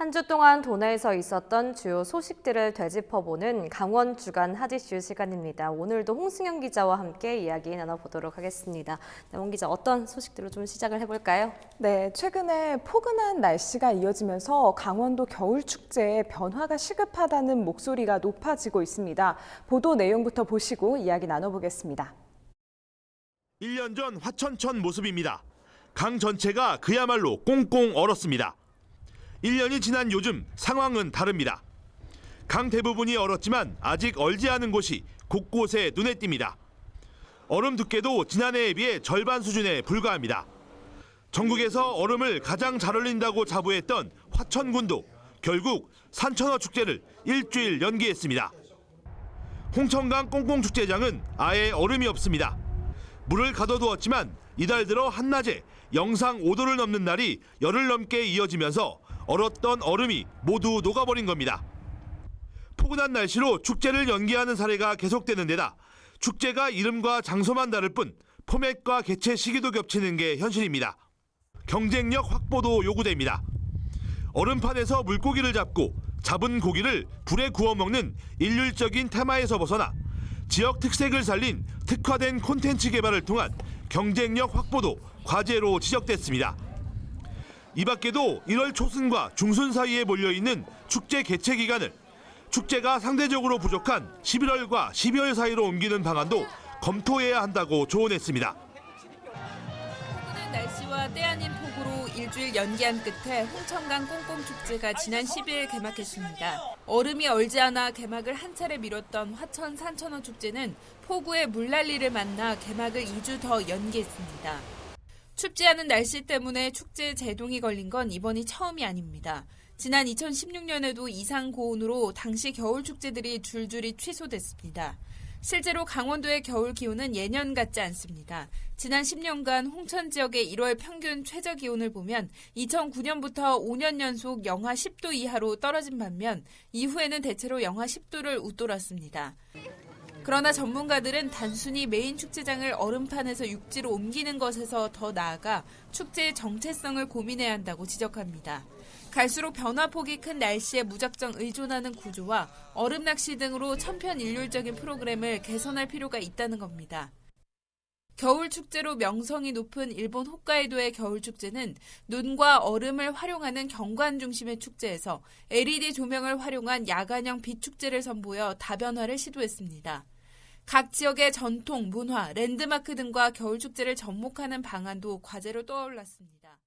한 주 동안 도내에서 있었던 주요 소식들을 되짚어보는 강원 주간 핫이슈 시간입니다. 오늘도 홍승현 기자와 함께 이야기 나눠보도록 하겠습니다. 네, 홍 기자, 어떤 소식들로 좀 시작을 해볼까요? 네, 최근에 포근한 날씨가 이어지면서 강원도 겨울축제에 변화가 시급하다는 목소리가 높아지고 있습니다. 보도 내용부터 보시고 이야기 나눠보겠습니다. 1년 전 화천천 모습입니다. 강 전체가 그야말로 꽁꽁 얼었습니다. 1년이 지난 요즘 상황은 다릅니다. 강 대부분이 얼었지만 아직 얼지 않은 곳이 곳곳에 눈에 띕니다. 얼음 두께도 지난해에 비해 절반 수준에 불과합니다. 전국에서 얼음을 가장 잘 얼린다고 자부했던 화천군도 결국 산천어 축제를 일주일 연기했습니다. 홍천강 꽁꽁축제장은 아예 얼음이 없습니다. 물을 가둬두었지만 이달 들어 한낮에 영상 5도를 넘는 날이 열흘 넘게 이어지면서 얼었던 얼음이 모두 녹아버린 겁니다. 포근한 날씨로 축제를 연기하는 사례가 계속되는 데다 축제가 이름과 장소만 다를 뿐 포맷과 개최 시기도 겹치는 게 현실입니다. 경쟁력 확보도 요구됩니다. 얼음판에서 물고기를 잡고 잡은 고기를 불에 구워 먹는 일률적인 테마에서 벗어나 지역 특색을 살린 특화된 콘텐츠 개발을 통한 경쟁력 확보도 과제로 지적됐습니다. 이 밖에도 1월 초순과 중순 사이에 몰려있는 축제 개최 기간을 축제가 상대적으로 부족한 11월과 12월 사이로 옮기는 방안도 검토해야 한다고 조언했습니다. 포근한 날씨와 때 아닌 폭우로 일주일 연기한 끝에 홍천강 꽁꽁축제가 지난 12일 개막했습니다. 얼음이 얼지 않아 개막을 한 차례 미뤘던 화천 산천어 축제는 폭우에 물난리를 만나 개막을 2주 더 연기했습니다. 춥지 않은 날씨 때문에 축제 제동이 걸린 건 이번이 처음이 아닙니다. 지난 2016년에도 이상 고온으로 당시 겨울 축제들이 줄줄이 취소됐습니다. 실제로 강원도의 겨울 기온은 예년 같지 않습니다. 지난 10년간 홍천 지역의 1월 평균 최저 기온을 보면 2009년부터 5년 연속 영하 10도 이하로 떨어진 반면 이후에는 대체로 영하 10도를 웃돌았습니다. 그러나 전문가들은 단순히 메인 축제장을 얼음판에서 육지로 옮기는 것에서 더 나아가 축제의 정체성을 고민해야 한다고 지적합니다. 갈수록 변화폭이 큰 날씨에 무작정 의존하는 구조와 얼음 낚시 등으로 천편일률적인 프로그램을 개선할 필요가 있다는 겁니다. 겨울 축제로 명성이 높은 일본 홋카이도의 겨울 축제는 눈과 얼음을 활용하는 경관 중심의 축제에서 LED 조명을 활용한 야간형 빛 축제를 선보여 다변화를 시도했습니다. 각 지역의 전통, 문화, 랜드마크 등과 겨울 축제를 접목하는 방안도 과제로 떠올랐습니다.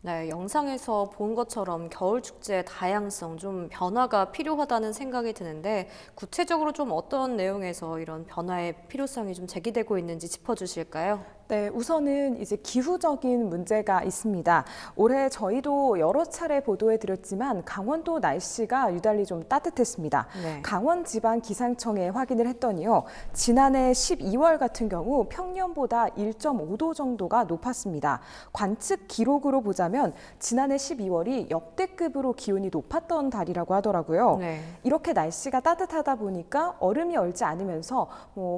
네, 영상에서 본 것처럼 겨울 축제의 다양성, 좀 변화가 필요하다는 생각이 드는데 구체적으로 좀 어떤 내용에서 이런 변화의 필요성이 좀 제기되고 있는지 짚어주실까요? 네, 우선은 이제 기후적인 문제가 있습니다. 올해 저희도 여러 차례 보도해드렸지만 강원도 날씨가 유달리 좀 따뜻했습니다. 네. 강원지방기상청에 확인을 했더니요. 지난해 12월 같은 경우 평년보다 1.5도 정도가 높았습니다. 관측 기록으로 보자면 지난해 12월이 역대급으로 기온이 높았던 달이라고 하더라고요. 네. 이렇게 날씨가 따뜻하다 보니까 얼음이 얼지 않으면서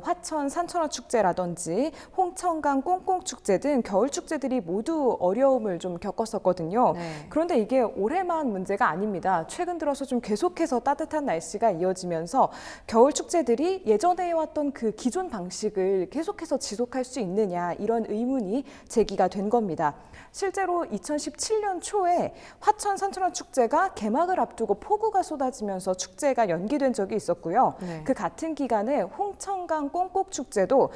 화천 산천어 축제라든지 홍천강 꽁꽁축제 등 겨울 축제들이 모두 어려움을 좀 겪었었거든요. 네. 그런데 이게 올해만 문제가 아닙니다. 최근 들어서 좀 계속해서 따뜻한 날씨가 이어지면서 겨울 축제들이 예전에 해왔던 그 기존 방식을 계속해서 지속할 수 있느냐 이런 의문이 제기가 된 겁니다. 실제로 2017년 초에 화천 산천어 축제가 개막을 앞두고 폭우가 쏟아지면서 축제가 연기된 적이 있었고요. 네. 그 같은 기간에 홍천강 꽁꽁축제도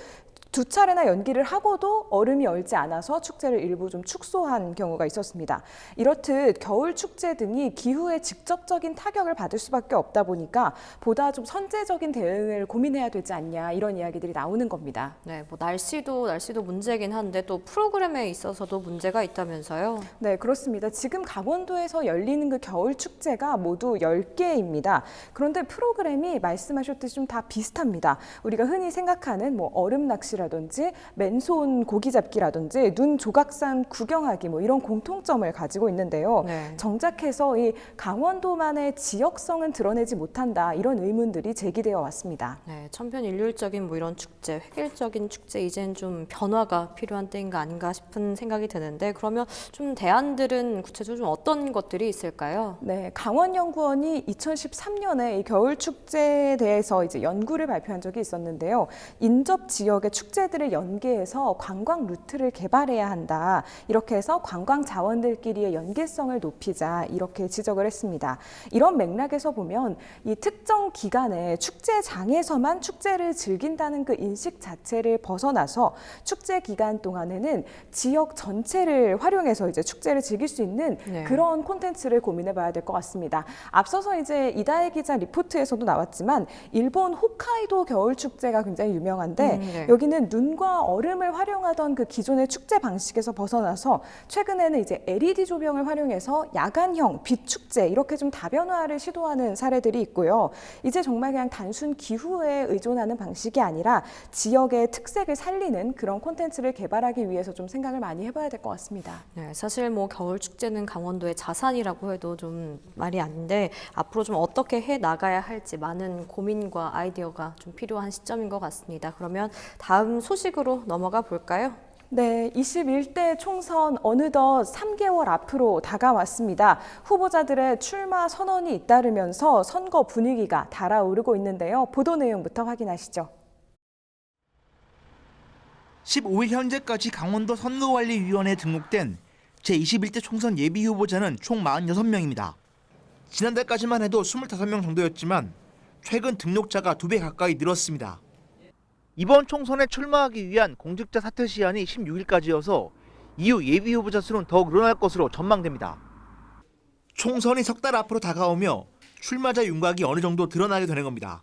2차례나 연기를 하고도 얼음이 얼지 않아서 축제를 일부 좀 축소한 경우가 있었습니다. 이렇듯 겨울 축제 등이 기후에 직접적인 타격을 받을 수밖에 없다 보니까 보다 좀 선제적인 대응을 고민해야 되지 않냐 이런 이야기들이 나오는 겁니다. 네, 뭐 날씨도 문제긴 한데 또 프로그램에 있어서도 문제가 있다면서요? 네, 그렇습니다. 지금 강원도에서 열리는 그 겨울 축제가 모두 10개입니다. 그런데 프로그램이 말씀하셨듯이 좀 다 비슷합니다. 우리가 흔히 생각하는 뭐 얼음 낚시를 낚시라든지 맨손 고기 잡기라든지 눈 조각산 구경하기 뭐 이런 공통점을 가지고 있는데요. 네. 정작해서 이 강원도만의 지역성은 드러내지 못한다 이런 의문들이 제기되어 왔습니다. 네, 천편일률적인 뭐 이런 축제, 획일적인 축제 이젠 좀 변화가 필요한 때인가 아닌가 싶은 생각이 드는데 그러면 좀 대안들은 구체적으로 좀 어떤 것들이 있을까요? 네, 강원연구원이 2013년에 이 겨울 축제에 대해서 이제 연구를 발표한 적이 있었는데요. 인접 지역의 축제들을 연계해서 관광 루트를 개발해야 한다. 이렇게 해서 관광 자원들끼리의 연계성을 높이자 이렇게 지적을 했습니다. 이런 맥락에서 보면 이 특정 기간에 축제장에서만 축제를 즐긴다는 그 인식 자체를 벗어나서 축제 기간 동안에는 지역 전체를 활용해서 이제 축제를 즐길 수 있는 네. 그런 콘텐츠를 고민해 봐야 될 것 같습니다. 앞서서 이제 이다혜 기자 리포트에서도 나왔지만 일본 홋카이도 겨울 축제가 굉장히 유명한데 네. 여기는 눈과 얼음을 활용하던 그 기존의 축제 방식에서 벗어나서 최근에는 이제 LED 조명을 활용해서 야간형 빛 축제 이렇게 좀 다변화를 시도하는 사례들이 있고요. 이제 정말 그냥 단순 기후에 의존하는 방식이 아니라 지역의 특색을 살리는 그런 콘텐츠를 개발하기 위해서 좀 생각을 많이 해봐야 될 것 같습니다. 네, 사실 뭐 겨울 축제는 강원도의 자산이라고 해도 좀 말이 아닌데 앞으로 좀 어떻게 해 나가야 할지 많은 고민과 아이디어가 좀 필요한 시점인 것 같습니다. 그러면 다음 소식으로 넘어가 볼까요? 네, 21대 총선 어느덧 3개월 앞으로 다가왔습니다. 후보자들의 출마 선언이 잇따르면서 선거 분위기가 달아오르고 있는데요. 보도 내용부터 확인하시죠. 15일 현재까지 강원도 선거관리위원회에 등록된 제21대 총선 예비 후보자는 총 46명입니다. 지난달까지만 해도 25명 정도였지만 최근 등록자가 2배 가까이 늘었습니다. 이번 총선에 출마하기 위한 공직자 사퇴 시한이 16일까지여서 이후 예비 후보자 수는 더욱 늘어날 것으로 전망됩니다. 총선이 석 달 앞으로 다가오며 출마자 윤곽이 어느 정도 드러나게 되는 겁니다.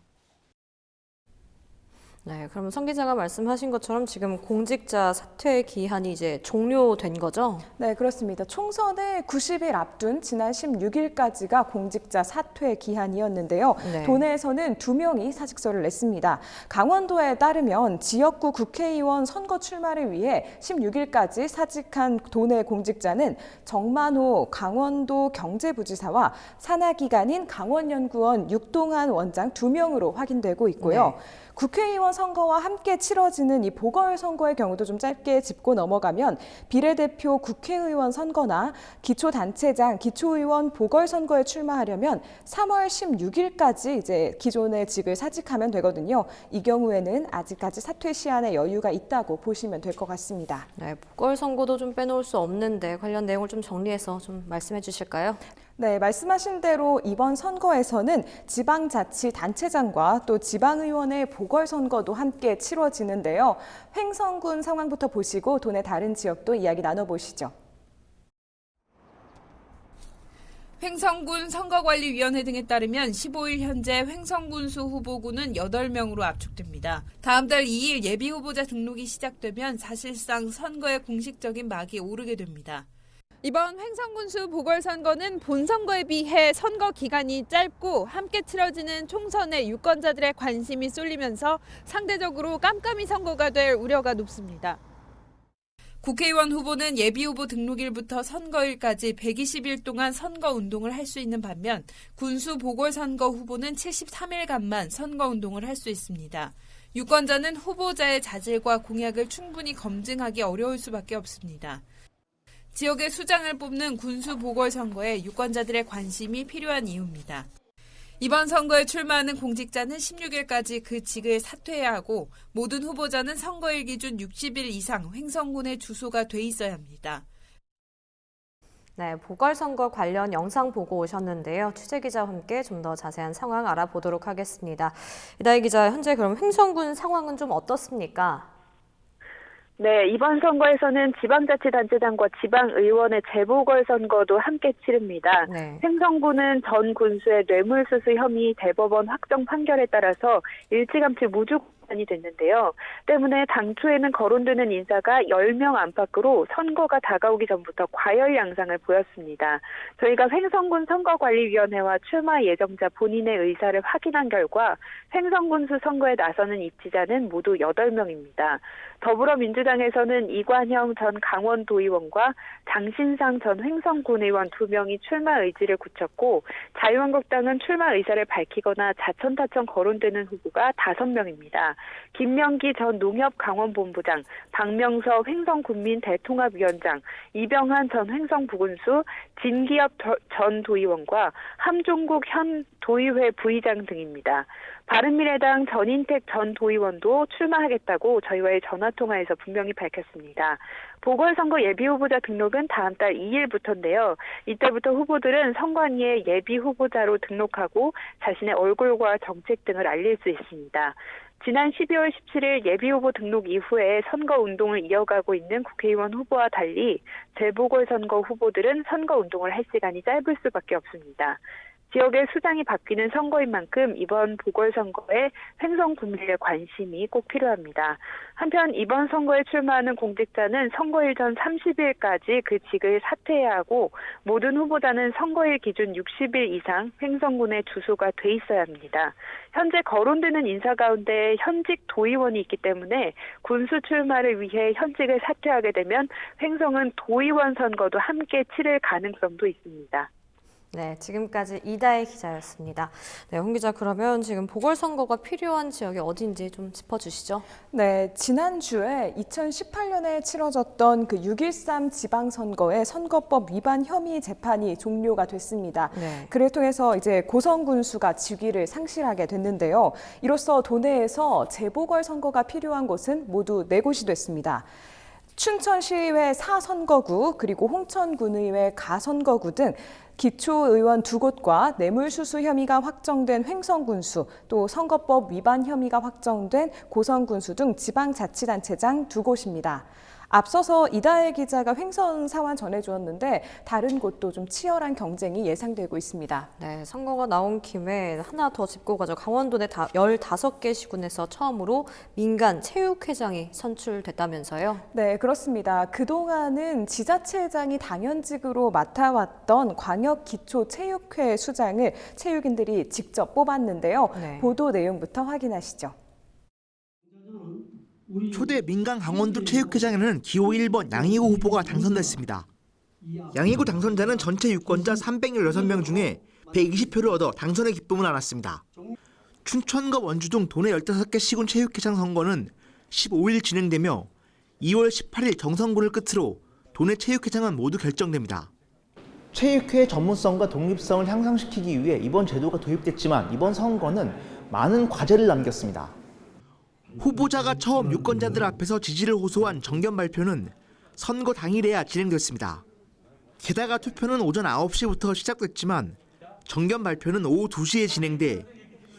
네, 그럼 성 기자가 말씀하신 것처럼 지금 공직자 사퇴 기한이 이제 종료된 거죠? 네, 그렇습니다. 총선을 90일 앞둔 지난 16일까지가 공직자 사퇴 기한이었는데요. 네. 도내에서는 2명이 사직서를 냈습니다. 강원도에 따르면 지역구 국회의원 선거 출마를 위해 16일까지 사직한 도내 공직자는 정만호 강원도 경제부지사와 산하기관인 강원연구원 육동한 원장 2명으로 확인되고 있고요. 네. 국회의원 선거와 함께 치러지는 이 보궐선거의 경우도 좀 짧게 짚고 넘어가면 비례대표 국회의원 선거나 기초단체장, 기초의원 보궐선거에 출마하려면 3월 16일까지 이제 기존의 직을 사직하면 되거든요. 이 경우에는 아직까지 사퇴 시한에 여유가 있다고 보시면 될 것 같습니다. 네, 보궐선거도 좀 빼놓을 수 없는데 관련 내용을 좀 정리해서 좀 말씀해 주실까요? 네, 말씀하신 대로 이번 선거에서는 지방자치단체장과 또 지방의원의 보궐선거도 함께 치러지는데요. 횡성군 상황부터 보시고 도내 다른 지역도 이야기 나눠보시죠. 횡성군 선거관리위원회 등에 따르면 15일 현재 횡성군수 후보군은 8명으로 압축됩니다. 다음 달 2일 예비후보자 등록이 시작되면 사실상 선거의 공식적인 막이 오르게 됩니다. 이번 횡성군수 보궐선거는 본선거에 비해 선거 기간이 짧고 함께 치러지는 총선에 유권자들의 관심이 쏠리면서 상대적으로 깜깜이 선거가 될 우려가 높습니다. 국회의원 후보는 예비후보 등록일부터 선거일까지 120일 동안 선거운동을 할 수 있는 반면 군수 보궐선거 후보는 73일간만 선거운동을 할 수 있습니다. 유권자는 후보자의 자질과 공약을 충분히 검증하기 어려울 수밖에 없습니다. 지역의 수장을 뽑는 군수 보궐선거에 유권자들의 관심이 필요한 이유입니다. 이번 선거에 출마하는 공직자는 16일까지 그 직을 사퇴해야 하고 모든 후보자는 선거일 기준 60일 이상 횡성군에 주소가 돼 있어야 합니다. 네, 보궐선거 관련 영상 보고 오셨는데요. 취재기자와 함께 좀 더 자세한 상황 알아보도록 하겠습니다. 이다희 기자, 현재 그럼 횡성군 상황은 좀 어떻습니까? 네, 이번 선거에서는 지방자치단체장과 지방의원의 재보궐선거도 함께 치릅니다. 네. 횡성군은 전 군수의 뇌물수수 혐의 대법원 확정 판결에 따라서 일찌감치 무죄 판이 됐는데요. 때문에 당초에는 거론되는 인사가 10명 안팎으로 선거가 다가오기 전부터 과열 양상을 보였습니다. 저희가 횡성군 선거관리위원회와 출마 예정자 본인의 의사를 확인한 결과 횡성군수 선거에 나서는 입지자는 모두 8명입니다. 더불어민주당에서는 이관형 전 강원도의원과 장신상 전 횡성군의원 2명이 출마 의지를 굳혔고 자유한국당은 출마 의사를 밝히거나 자천타천 거론되는 후보가 5명입니다. 김명기 전 농협강원본부장, 박명서 횡성군민대통합위원장, 이병한 전 횡성부군수, 진기엽 전 도의원과 함종국 현 도의회 부의장 등입니다. 바른미래당 전인택 전 도의원도 출마하겠다고 저희와의 전화통화에서 분명히 밝혔습니다. 보궐선거 예비후보자 등록은 다음 달 2일부터인데요. 이때부터 후보들은 선관위에 예비후보자로 등록하고 자신의 얼굴과 정책 등을 알릴 수 있습니다. 지난 12월 17일 예비후보 등록 이후에 선거운동을 이어가고 있는 국회의원 후보와 달리 재보궐선거 후보들은 선거운동을 할 시간이 짧을 수밖에 없습니다. 지역의 수장이 바뀌는 선거인 만큼 이번 보궐선거에 횡성 국민의 관심이 꼭 필요합니다. 한편 이번 선거에 출마하는 공직자는 선거일 전 30일까지 그 직을 사퇴해야 하고 모든 후보자는 선거일 기준 60일 이상 횡성군에 주소가 돼 있어야 합니다. 현재 거론되는 인사 가운데 현직 도의원이 있기 때문에 군수 출마를 위해 현직을 사퇴하게 되면 횡성은 도의원 선거도 함께 치를 가능성도 있습니다. 네, 지금까지 이다혜 기자였습니다. 네, 홍 기자, 그러면 지금 보궐선거가 필요한 지역이 어딘지 좀 짚어주시죠. 네, 지난주에 2018년에 치러졌던 그 6.13 지방선거의 선거법 위반 혐의 재판이 종료가 됐습니다. 네. 그를 통해서 이제 고성군수가 직위를 상실하게 됐는데요. 이로써 도내에서 재보궐선거가 필요한 곳은 모두 4곳이 됐습니다. 춘천시의회 4선거구 그리고 홍천군의회 가선거구 등 기초의원 2곳과 뇌물수수 혐의가 확정된 횡성군수, 또 선거법 위반 혐의가 확정된 고성군수 등 지방자치단체장 2곳입니다. 앞서서 이다혜 기자가 횡성 상황 전해주었는데 다른 곳도 좀 치열한 경쟁이 예상되고 있습니다. 네, 선거가 나온 김에 하나 더 짚고 가죠. 강원도 내 15개 시군에서 처음으로 민간 체육회장이 선출됐다면서요? 네, 그렇습니다. 그동안은 지자체장이 당연직으로 맡아왔던 광역기초체육회 수장을 체육인들이 직접 뽑았는데요. 네. 보도 내용부터 확인하시죠. 초대 민간 강원도 체육회장에는 기호 1번 양희구 후보가 당선됐습니다. 양희구 당선자는 전체 유권자 316명 중에 120표를 얻어 당선의 기쁨을 안았습니다. 춘천과 원주 등 도내 15개 시군 체육회장 선거는 15일 진행되며 2월 18일 정선군을 끝으로 도내 체육회장은 모두 결정됩니다. 체육회의 전문성과 독립성을 향상시키기 위해 이번 제도가 도입됐지만 이번 선거는 많은 과제를 남겼습니다. 후보자가 처음 유권자들 앞에서 지지를 호소한 정견 발표는 선거 당일에야 진행됐습니다. 게다가 투표는 오전 9시부터 시작됐지만 정견 발표는 오후 2시에 진행돼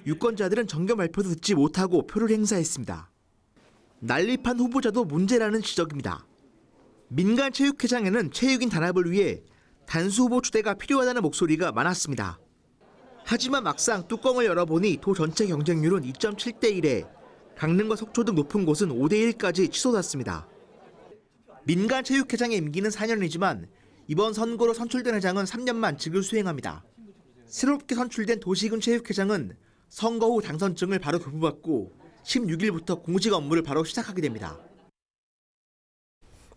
유권자들은 정견 발표도 듣지 못하고 표를 행사했습니다. 난립한 후보자도 문제라는 지적입니다. 민간 체육회장에는 체육인 단합을 위해 단수 후보 추대가 필요하다는 목소리가 많았습니다. 하지만 막상 뚜껑을 열어보니 도 전체 경쟁률은 2.7대 1에 강릉과 속초 등 높은 곳은 5대 1까지 치솟았습니다. 민간 체육회장의 임기는 4년이지만 이번 선거로 선출된 회장은 3년만 직을 수행합니다. 새롭게 선출된 도시군 체육회장은 선거 후 당선증을 바로 교부받고 16일부터 공식 업무를 바로 시작하게 됩니다.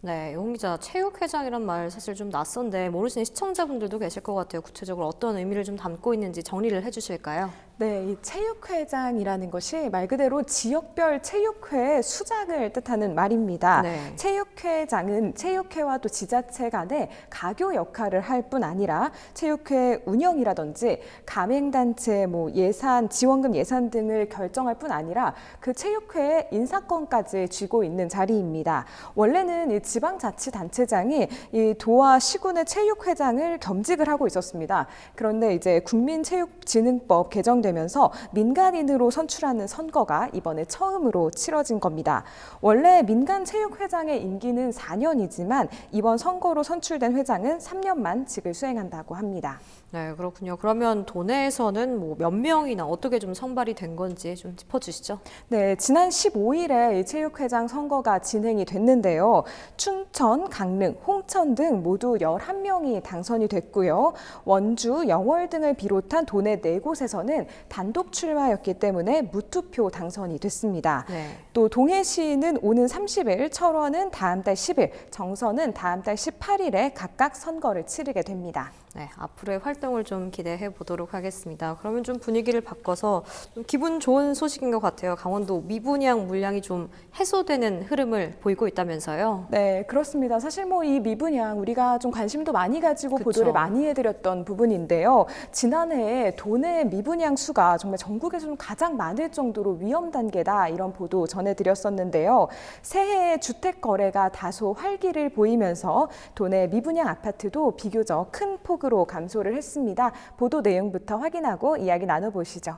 네, 홍 기자, 체육회장이란 말 사실 좀 낯선데 모르시는 시청자분들도 계실 것 같아요. 구체적으로 어떤 의미를 좀 담고 있는지 정리를 해주실까요? 네, 이 체육회장이라는 것이 말 그대로 지역별 체육회의 수장을 뜻하는 말입니다. 네. 체육회장은 체육회와 또 지자체 간의 가교 역할을 할 뿐 아니라 체육회 운영이라든지 가맹단체 예산, 지원금 예산 등을 결정할 뿐 아니라 그 체육회의 인사권까지 쥐고 있는 자리입니다. 원래는 이 지방자치단체장이 이 도와 시군의 체육회장을 겸직을 하고 있었습니다. 그런데 이제 국민체육진흥법 개정 거론되면서 민간인으로 선출하는 선거가 이번에 처음으로 치러진 겁니다. 원래 민간체육회장의 임기는 4년이지만 이번 선거로 선출된 회장은 3년만 직을 수행한다고 합니다. 네, 그렇군요. 그러면 도내에서는 뭐 몇 명이나 어떻게 좀 선발이 된 건지 좀 짚어주시죠. 네, 지난 15일에 이 체육회장 선거가 진행이 됐는데요. 춘천, 강릉, 홍천 등 모두 11명이 당선이 됐고요. 원주, 영월 등을 비롯한 도내 4곳에서는 단독 출마였기 때문에 무투표 당선이 됐습니다. 네. 또 동해시는 오는 30일, 철원은 다음 달 10일, 정선은 다음 달 18일에 각각 선거를 치르게 됩니다. 네, 앞으로의 활동을 좀 기대해 보도록 하겠습니다. 그러면 좀 분위기를 바꿔서 좀 기분 좋은 소식인 것 같아요. 강원도 미분양 물량이 좀 해소되는 흐름을 보이고 있다면서요? 네, 그렇습니다. 사실 뭐 이 미분양 우리가 좀 관심도 많이 가지고 그쵸. 보도를 많이 해드렸던 부분인데요. 지난해에 도내 미분양 수가 정말 전국에서 좀 가장 많을 정도로 위험 단계다 이런 보도 전해드렸었는데요. 새해 주택 거래가 다소 활기를 보이면서 도내 미분양 아파트도 비교적 큰 폭으로 감소를 했습니다. 보도 내용부터 확인하고 이야기 나눠보시죠.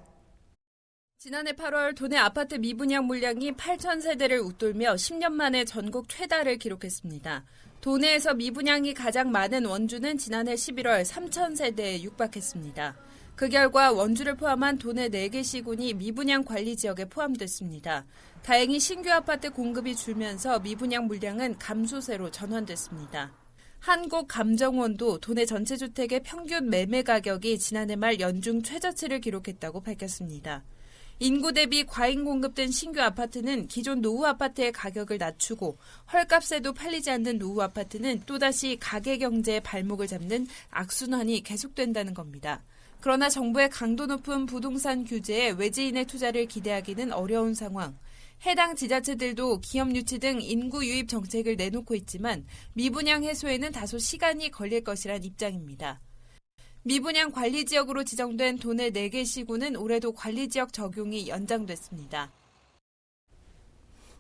지난해 8월 도내 아파트 미분양 물량이 8,000세대를 웃돌며 10년 만에 전국 최다를 기록했습니다. 도내에서 미분양이 가장 많은 원주는 지난해 11월 3,000세대에 육박했습니다. 그 결과 원주를 포함한 도내 4개 시군이 미분양 관리 지역에 포함됐습니다. 다행히 신규 아파트 공급이 줄면서 미분양 물량은 감소세로 전환됐습니다. 한국감정원도 도내 전체 주택의 평균 매매 가격이 지난해 말 연중 최저치를 기록했다고 밝혔습니다. 인구 대비 과잉 공급된 신규 아파트는 기존 노후 아파트의 가격을 낮추고 헐값에도 팔리지 않는 노후 아파트는 또다시 가계 경제의 발목을 잡는 악순환이 계속된다는 겁니다. 그러나 정부의 강도 높은 부동산 규제에 외지인의 투자를 기대하기는 어려운 상황. 해당 지자체들도 기업 유치 등 인구 유입 정책을 내놓고 있지만 미분양 해소에는 다소 시간이 걸릴 것이란 입장입니다. 미분양 관리지역으로 지정된 도내 4개 시군은 올해도 관리지역 적용이 연장됐습니다.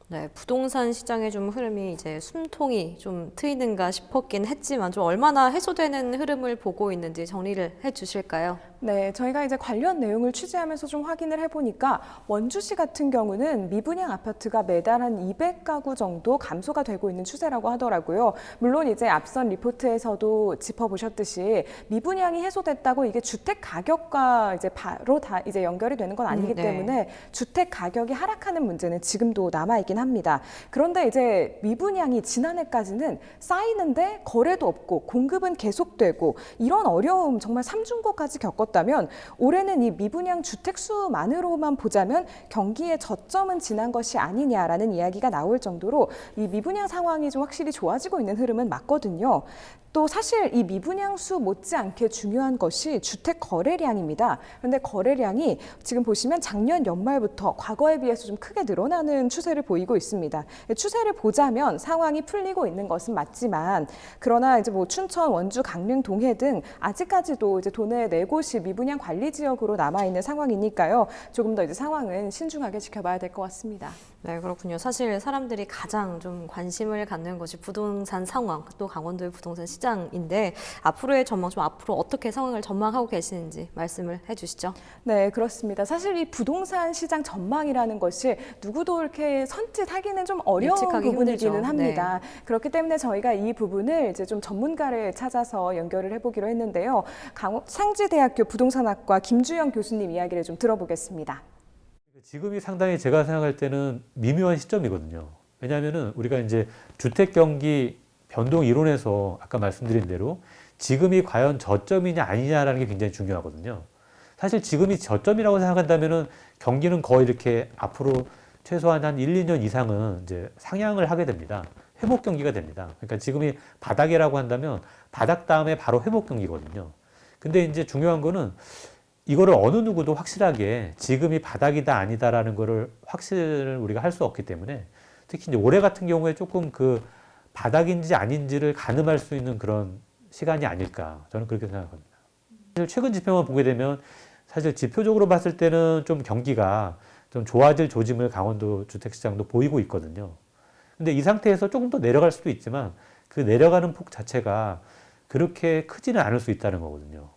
네, 부동산 시장의 좀 흐름이 이제 숨통이 좀 트이는가 싶었긴 했지만 좀 얼마나 해소되는 흐름을 보고 있는지 정리를 해 주실까요? 네, 저희가 이제 관련 내용을 취재하면서 좀 확인을 해보니까 원주시 같은 경우는 미분양 아파트가 매달 한 200가구 정도 감소가 되고 있는 추세라고 하더라고요. 물론 이제 앞선 리포트에서도 짚어보셨듯이 미분양이 해소됐다고 이게 주택 가격과 이제 바로 다 이제 연결이 되는 건 아니기 네. 때문에 주택 가격이 하락하는 문제는 지금도 남아있긴 합니다. 그런데 이제 미분양이 지난해까지는 쌓이는데 거래도 없고 공급은 계속되고 이런 어려움 정말 삼중고까지 겪었다면 올해는 이 미분양 주택 수만으로만 보자면 경기의 저점은 지난 것이 아니냐라는 이야기가 나올 정도로 이 미분양 상황이 좀 확실히 좋아지고 있는 흐름은 맞거든요. 또 사실 이 미분양 수 못지않게 중요한 것이 주택 거래량입니다. 그런데 거래량이 지금 보시면 작년 연말부터 과거에 비해서 좀 크게 늘어나는 추세를 보이고 있습니다. 추세를 보자면 상황이 풀리고 있는 것은 맞지만 그러나 이제 뭐 춘천, 원주, 강릉, 동해 등 아직까지도 이제 도내 4곳이 미분양 관리 지역으로 남아 있는 상황이니까요. 조금 더 이제 상황은 신중하게 지켜봐야 될 것 같습니다. 네, 그렇군요. 사실 사람들이 가장 좀 관심을 갖는 것이 부동산 상황, 또 강원도의 부동산 시장인데 앞으로의 전망, 좀 앞으로 어떻게 상황을 전망하고 계시는지 말씀을 해주시죠. 네, 그렇습니다. 사실 이 부동산 시장 전망이라는 것이 누구도 이렇게 선뜻하기는 좀 어려운 예측하기 부분이기는 힘들죠. 합니다. 그렇기 때문에 저희가 이 부분을 이제 좀 전문가를 찾아서 연결을 해보기로 했는데요. 상지대학교 부동산학과 김주영 교수님 이야기를 좀 들어보겠습니다. 지금이 상당히 제가 생각할 때는 미묘한 시점이거든요. 왜냐하면은 우리가 이제 주택 경기 변동 이론에서 아까 말씀드린 대로 지금이 과연 저점이냐 아니냐라는 게 굉장히 중요하거든요. 사실 지금이 저점이라고 생각한다면은 경기는 거의 이렇게 앞으로 최소한 한 1, 2년 이상은 이제 상향을 하게 됩니다. 회복 경기가 됩니다. 그러니까 지금이 바닥이라고 한다면 바닥 다음에 바로 회복 경기거든요. 근데 이제 중요한 거는 이거를 어느 누구도 확실하게 지금이 바닥이다 아니다라는 거를 확실을 우리가 할 수 없기 때문에 특히 이제 올해 같은 경우에 조금 그 바닥인지 아닌지를 가늠할 수 있는 그런 시간이 아닐까 저는 그렇게 생각합니다. 사실 최근 지표만 보게 되면 사실 지표적으로 봤을 때는 좀 경기가 좀 좋아질 조짐을 강원도 주택시장도 보이고 있거든요. 근데 이 상태에서 조금 더 내려갈 수도 있지만 그 내려가는 폭 자체가 그렇게 크지는 않을 수 있다는 거거든요.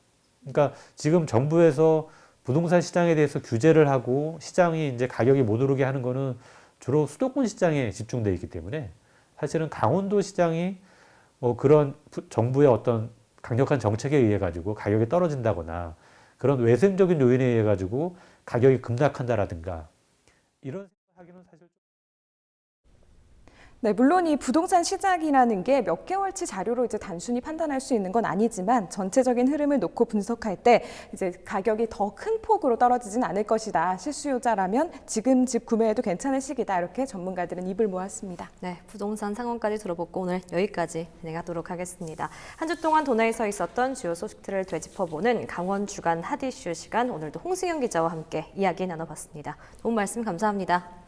그러니까 지금 정부에서 부동산 시장에 대해서 규제를 하고 시장이 이제 가격이 못 오르게 하는 거는 주로 수도권 시장에 집중되어 있기 때문에 사실은 강원도 시장이 뭐 그런 정부의 어떤 강력한 정책에 의해 가지고 가격이 떨어진다거나 그런 외생적인 요인에 의해 가지고 가격이 급락한다라든가 이런 생각하기는 사실 네, 물론 이 부동산 시장이라는 게 몇 개월치 자료로 이제 단순히 판단할 수 있는 건 아니지만 전체적인 흐름을 놓고 분석할 때 이제 가격이 더 큰 폭으로 떨어지진 않을 것이다. 실수요자라면 지금 집 구매해도 괜찮은 시기다. 이렇게 전문가들은 입을 모았습니다. 네, 부동산 상황까지 들어보고 오늘 여기까지 진행하도록 하겠습니다. 한 주 동안 도내에서 있었던 주요 소식들을 되짚어보는 강원 주간 핫이슈 시간, 오늘도 홍승현 기자와 함께 이야기 나눠봤습니다. 도움 말씀 감사합니다.